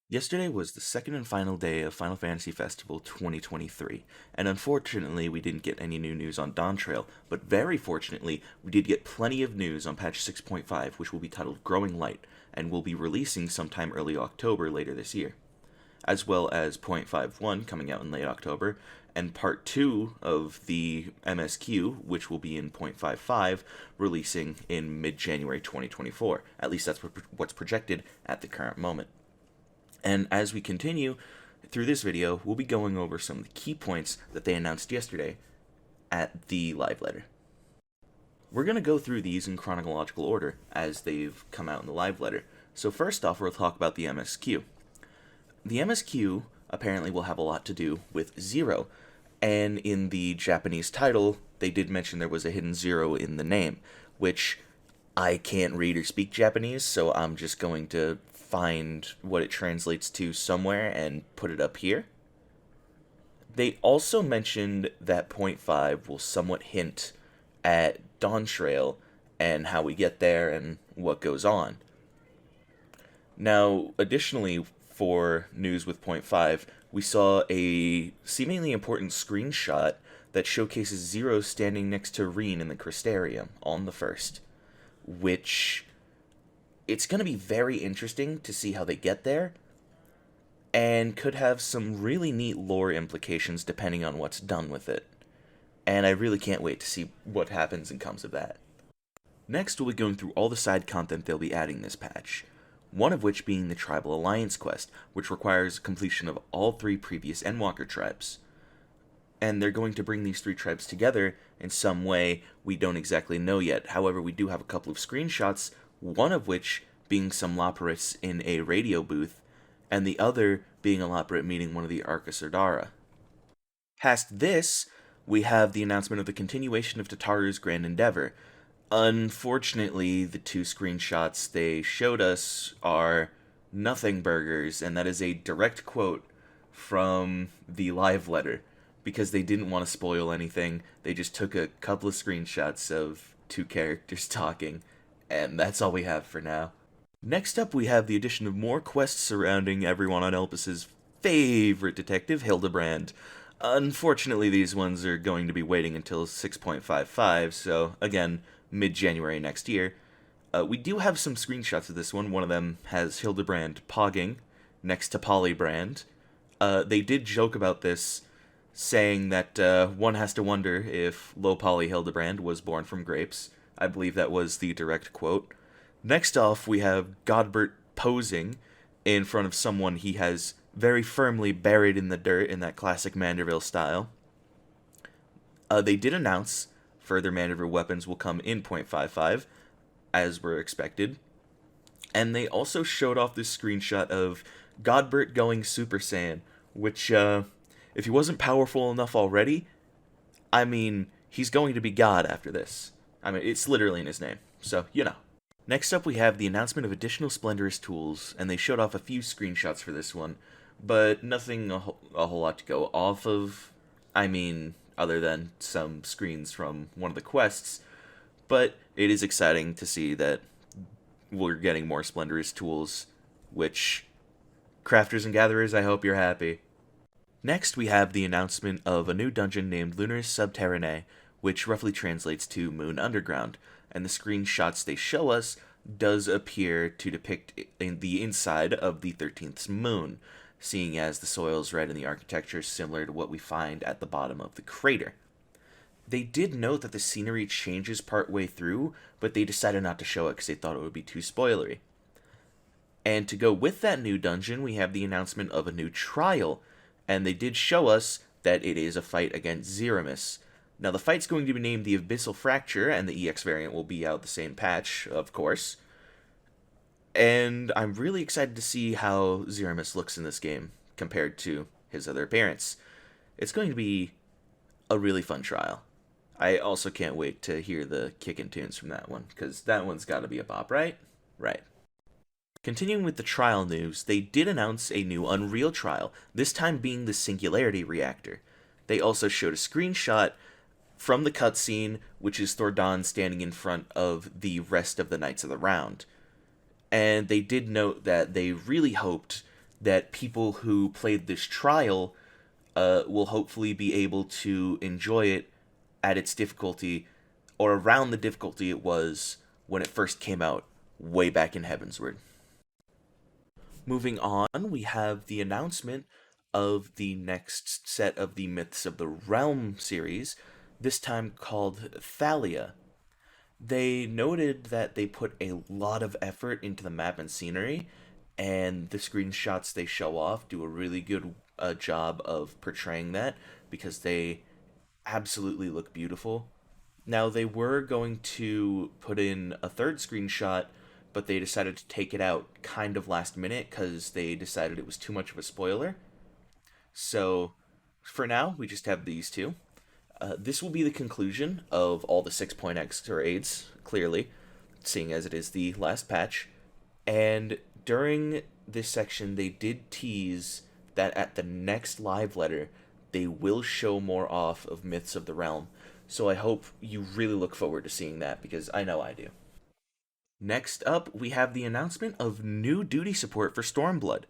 Yesterday was the second and final day of Final Fantasy Festival 2023, and unfortunately we didn't get any new news on Dawntrail, but very fortunately we did get plenty of news on patch 6.5, which will be titled Growing Light, and will be releasing sometime early October later this year, as well as 0.51 coming out in late October, and part 2 of the MSQ, which will be in 0.55, releasing in mid-January 2024. At least that's what's projected at the current moment. And as we continue through this video, we'll be going over some of the key points that they announced yesterday at the live letter. We're going to go through these in chronological order as they've come out in the live letter. So first off, we'll talk about the MSQ. The MSQ apparently will have a lot to do with Zero, and in the Japanese title, they did mention there was a hidden zero in the name, which I can't read or speak Japanese, so I'm just going to find what it translates to somewhere and put it up here. They also mentioned that 0.5 will somewhat hint at Dawntrail and how we get there and what goes on. Now, additionally, for news with 0.5, we saw a seemingly important screenshot that showcases Zero standing next to Reen in the Criterion on the 1st, which it's going to be very interesting to see how they get there, and could have some really neat lore implications depending on what's done with it. And I really can't wait to see what happens and comes of that. Next, we'll be going through all the side content they'll be adding this patch, one of which being the Tribal Alliance quest, which requires completion of all 3 previous Endwalker tribes. And they're going to bring these 3 tribes together in some way we don't exactly know yet. However, we do have a couple of screenshots, one of which being some Loporrits in a radio booth, and the other being a Loporrit meeting one of the Arcus Urdara. Past this, we have the announcement of the continuation of Tataru's Grand Endeavor. Unfortunately, the 2 screenshots they showed us are nothing burgers, and that is a direct quote from the live letter, because they didn't want to spoil anything. They just took a couple of screenshots of 2 characters talking, and that's all we have for now. Next up, we have the addition of more quests surrounding everyone on Elpis's favorite detective, Hildebrand. Unfortunately, these ones are going to be waiting until 6.55, so again, mid-January next year. We do have some screenshots of this one. One of them has Hildebrand pogging next to Polybrand. They did joke about this, saying that one has to wonder if low poly Hildebrand was born from grapes. I believe that was the direct quote. Next off, we have Godbert posing in front of someone he has very firmly buried in the dirt in that classic Manderville style. They did announce further Manderville weapons will come in 0.55, as were expected. And they also showed off this screenshot of Godbert going Super Saiyan, which, if he wasn't powerful enough already, I mean, he's going to be God after this. I mean, it's literally in his name, so, you know. Next up, we have the announcement of additional Splendorous tools, and they showed off a few screenshots for this one, but nothing a whole lot to go off of. I mean, other than some screens from one of the quests, but it is exciting to see that we're getting more Splendorous tools, which, crafters and gatherers, I hope you're happy. Next, we have the announcement of a new dungeon named Lunaris Subterrane, which roughly translates to Moon Underground, and the screenshots they show us does appear to depict the inside of the 13th moon, seeing as the soil is red and the architecture is similar to what we find at the bottom of the crater. They did note that the scenery changes partway through, but they decided not to show it because they thought it would be too spoilery. And to go with that new dungeon, we have the announcement of a new trial, and they did show us that it is a fight against Zeramis. Now, the fight's going to be named the Abyssal Fracture, and the EX variant will be out the same patch, of course. And I'm really excited to see how Zeramis looks in this game compared to his other appearance. It's going to be a really fun trial. I also can't wait to hear the kickin' tunes from that one, because that one's got to be a bop, right? Right. Continuing with the trial news, they did announce a new Unreal trial, this time being the Singularity Reactor. They also showed a screenshot from the cutscene, which is Thordan standing in front of the rest of the Knights of the Round. And they did note that they really hoped that people who played this trial will hopefully be able to enjoy it at its difficulty, or around the difficulty it was when it first came out, way back in Heavensward. Moving on, we have the announcement of the next set of the Myths of the Realm series, this time called Thalia. They noted that they put a lot of effort into the map and scenery, and the screenshots they show off do a really good job of portraying that, because they absolutely look beautiful. Now, they were going to put in a third screenshot, but they decided to take it out kind of last minute because they decided it was too much of a spoiler. So, for now, we just have these two. This will be the conclusion of all the 6.x raids, clearly, seeing as it is the last patch. And during this section, they did tease that at the next live letter, they will show more off of Myths of the Realm. So I hope you really look forward to seeing that, because I know I do. Next up, we have the announcement of new duty support for Stormblood.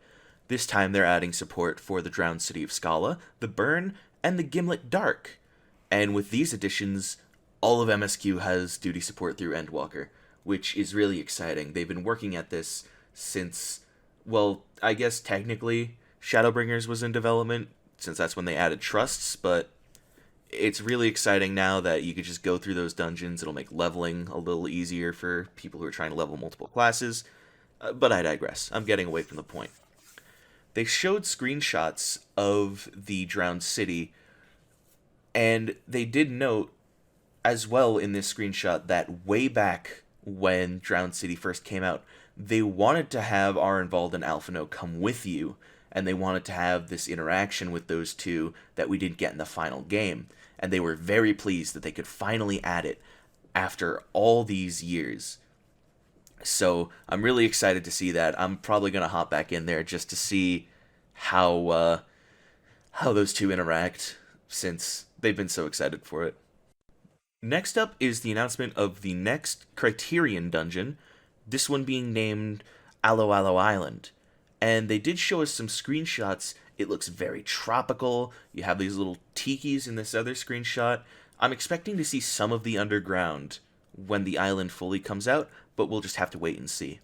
This time they're adding support for the Drowned City of Scala, the Burn, and the Gimlet Dark. And with these additions, all of MSQ has duty support through Endwalker, which is really exciting. They've been working at this since, well, I guess technically Shadowbringers was in development, since that's when they added trusts, but it's really exciting now that you could just go through those dungeons. It'll make leveling a little easier for people who are trying to level multiple classes. But I digress. I'm getting away from the point. They showed screenshots of the Drowned City, and they did note as well in this screenshot that way back when Drowned City first came out, they wanted to have Arenvald and Alphino come with you, and they wanted to have this interaction with those two that we didn't get in the final game. And they were very pleased that they could finally add it after all these years. So I'm really excited to see that. I'm probably going to hop back in there just to see how those two interact, since they've been so excited for it. Next up is the announcement of the next Criterion dungeon, this one being named Alo Alo Island. And they did show us some screenshots. It looks very tropical. You have these little tikis in this other screenshot. I'm expecting to see some of the underground when the island fully comes out, but we'll just have to wait and see.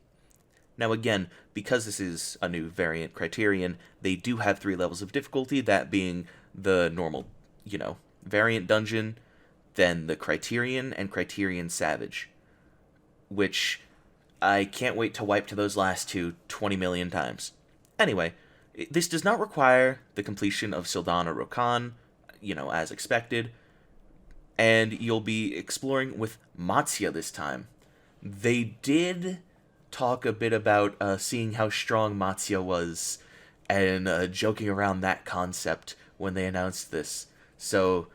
Now again, because this is a new variant Criterion, they do have 3 levels of difficulty, that being the normal, variant dungeon, then the Criterion, and Criterion Savage, which I can't wait to wipe to those last two 20 million times. Anyway, this does not require the completion of Sildan or Rokan, as expected, and you'll be exploring with Matsya this time. They did talk a bit about seeing how strong Matsya was, and joking around that concept when they announced this. So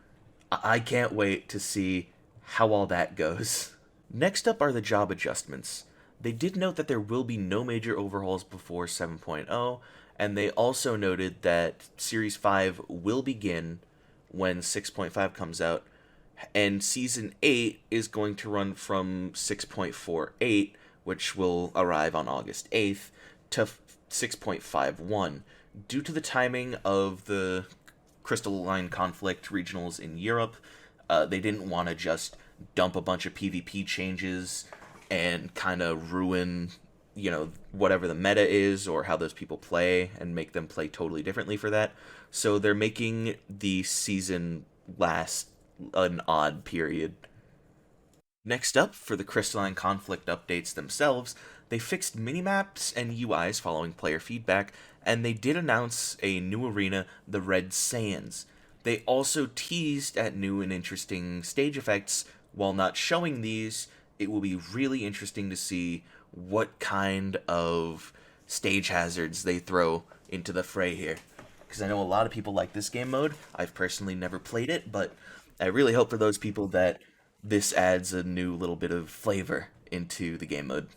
I can't wait to see how all that goes. Next up are the job adjustments. They did note that there will be no major overhauls before 7.0, and they also noted that Series 5 will begin when 6.5 comes out, and Season 8 is going to run from 6.48, which will arrive on August 8th, to 6.51. Due to the timing of the Crystalline Conflict regionals in Europe, they didn't want to just dump a bunch of PvP changes and kind of ruin, whatever the meta is or how those people play, and make them play totally differently for that. So they're making the season last an odd period. Next up, for the Crystalline Conflict updates themselves, they fixed minimaps and UIs following player feedback, and they did announce a new arena, the Red Sands. They also teased at new and interesting stage effects. While not showing these, it will be really interesting to see what kind of stage hazards they throw into the fray here. Because I know a lot of people like this game mode. I've personally never played it, but I really hope for those people that this adds a new little bit of flavor into the game mode.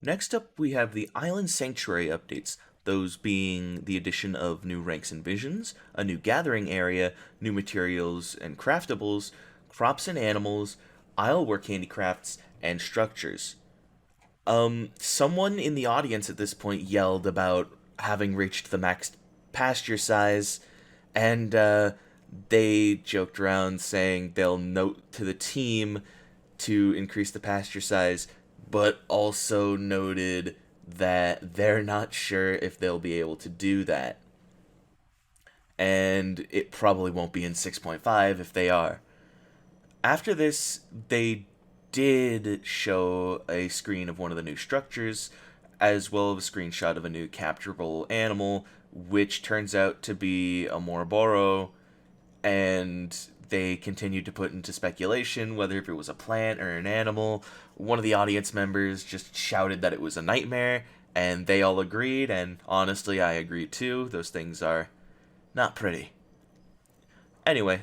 Next up, we have the Island Sanctuary updates, those being the addition of new ranks and visions, a new gathering area, new materials and craftables, crops and animals, Islework handicrafts, and structures. Someone in the audience at this point yelled about having reached the max pasture size, and they joked around saying they'll note to the team to increase the pasture size, but also noted that they're not sure if they'll be able to do that. And it probably won't be in 6.5 if they are. After this, they did show a screen of one of the new structures, as well as a screenshot of a new capturable animal, which turns out to be a Moroboro, and they continued to put into speculation whether if it was a plant or an animal. One of the audience members just shouted that it was a nightmare, and they all agreed, and honestly, I agreed too. Those things are not pretty. Anyway,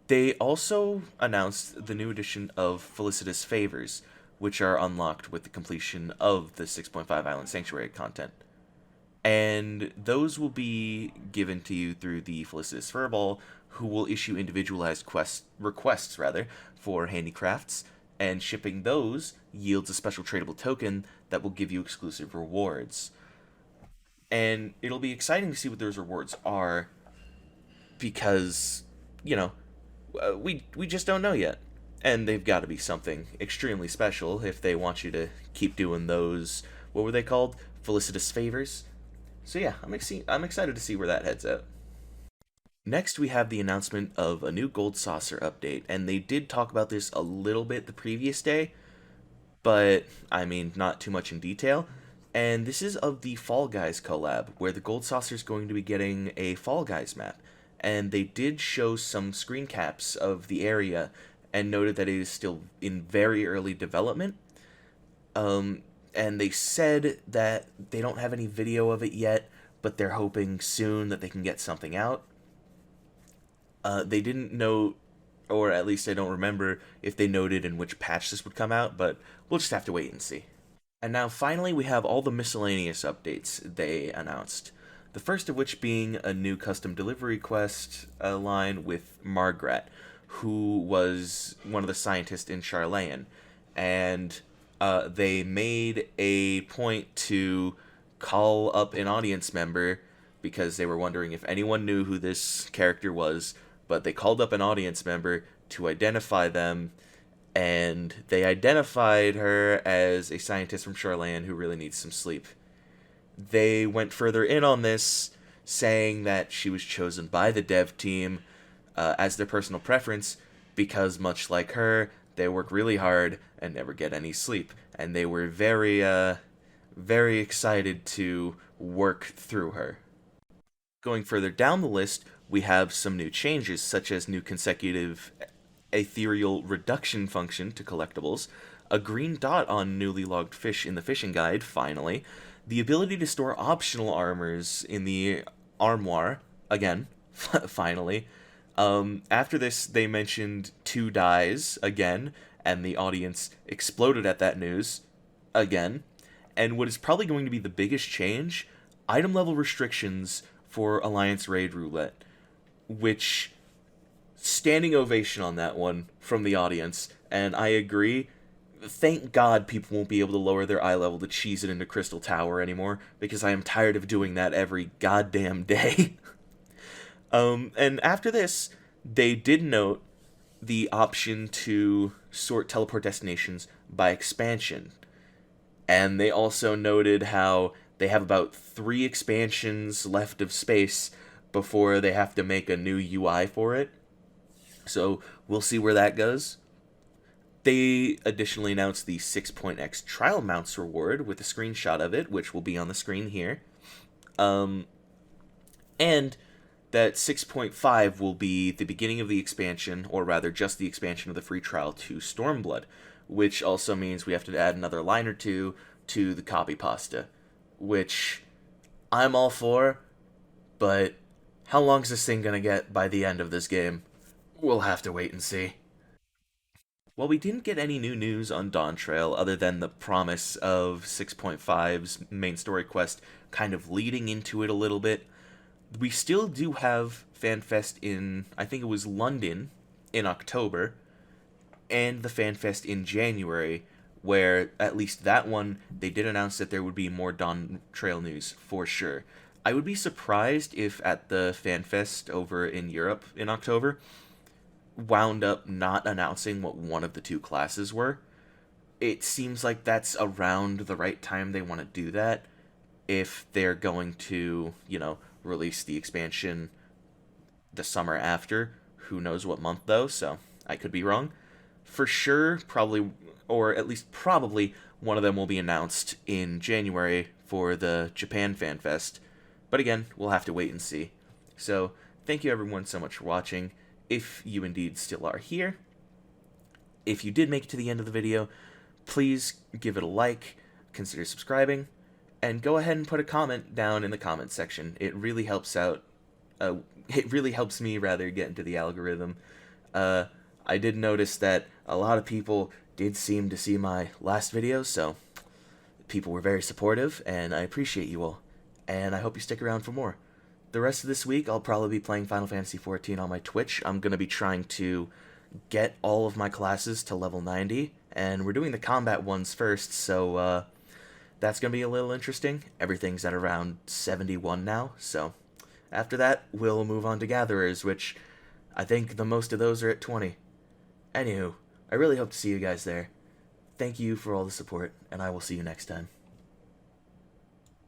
they also announced the new edition of Felicitous Favors, which are unlocked with the completion of the 6.5 Island Sanctuary content. And those will be given to you through the Felicitous Furball, who will issue individualized requests for handicrafts, and shipping those yields a special tradable token that will give you exclusive rewards. And it'll be exciting to see what those rewards are, because, we just don't know yet. And they've got to be something extremely special if they want you to keep doing those, what were they called? Felicitous Favors? So yeah, I'm excited to see where that heads out. Next, we have the announcement of a new Gold Saucer update, and they did talk about this a little bit the previous day, but, not too much in detail. And this is of the Fall Guys collab, where the Gold Saucer is going to be getting a Fall Guys map. And they did show some screen caps of the area, and noted that it is still in very early development. And they said that they don't have any video of it yet, but they're hoping soon that they can get something out. They didn't note, or at least I don't remember if they noted in which patch this would come out, but we'll just have to wait and see. And now finally we have all the miscellaneous updates they announced. The first of which being a new custom delivery quest line with Margaret, who was one of the scientists in Charlayan. And they made a point to call up an audience member because they were wondering if anyone knew who this character was, but they called up an audience member to identify them, and they identified her as a scientist from Charlayan who really needs some sleep. They went further in on this, saying that she was chosen by the dev team as their personal preference because, much like her, they work really hard and never get any sleep. And they were very excited to work through her. Going further down the list, we have some new changes, such as new consecutive ethereal reduction function to collectibles, a green dot on newly logged fish in the fishing guide, finally, the ability to store optional armors in the armoire, again, finally. After this, they mentioned 2 dyes, again, and the audience exploded at that news, again. And what is probably going to be the biggest change, item level restrictions for Alliance Raid Roulette, which, standing ovation on that one from the audience, and I agree. Thank God people won't be able to lower their eye level to cheese it into Crystal Tower anymore, because I am tired of doing that every goddamn day. And after this, they did note the option to sort teleport destinations by expansion. And they also noted how they have about 3 expansions left of space before they have to make a new UI for it. So we'll see where that goes. They additionally announced the 6.x trial mounts reward with a screenshot of it, which will be on the screen here. And that 6.5 will be the beginning of the expansion, or rather just the expansion of the free trial to Stormblood, which also means we have to add another line or 2 to the copy pasta, which I'm all for, but how long is this thing gonna get by the end of this game? We'll have to wait and see. While we didn't get any new news on Dawntrail other than the promise of 6.5's main story quest kind of leading into it a little bit, we still do have FanFest in, I think it was London, in October, and the FanFest in January, where at least that one, they did announce that there would be more Dawntrail news for sure. I would be surprised if at the FanFest over in Europe in October wound up not announcing what one of the two classes were. It seems like that's around the right time they want to do that, if they're going to, release the expansion the summer after. Who knows what month, though, so I could be wrong. For sure, probably, or at least probably, one of them will be announced in January for the Japan Fan Fest. But again, we'll have to wait and see. So, thank you everyone so much for watching, if you indeed still are here. If you did make it to the end of the video, please give it a like, consider subscribing, and go ahead and put a comment down in the comment section. It really helps out. It really helps me, rather, get into the algorithm. I did notice that a lot of people did seem to see my last video, so people were very supportive, and I appreciate you all. And I hope you stick around for more. The rest of this week, I'll probably be playing Final Fantasy XIV on my Twitch. I'm going to be trying to get all of my classes to level 90, and we're doing the combat ones first, so that's going to be a little interesting. Everything's at around 71 now, so after that, we'll move on to Gatherers, which I think the most of those are at 20. Anywho, I really hope to see you guys there. Thank you for all the support, and I will see you next time.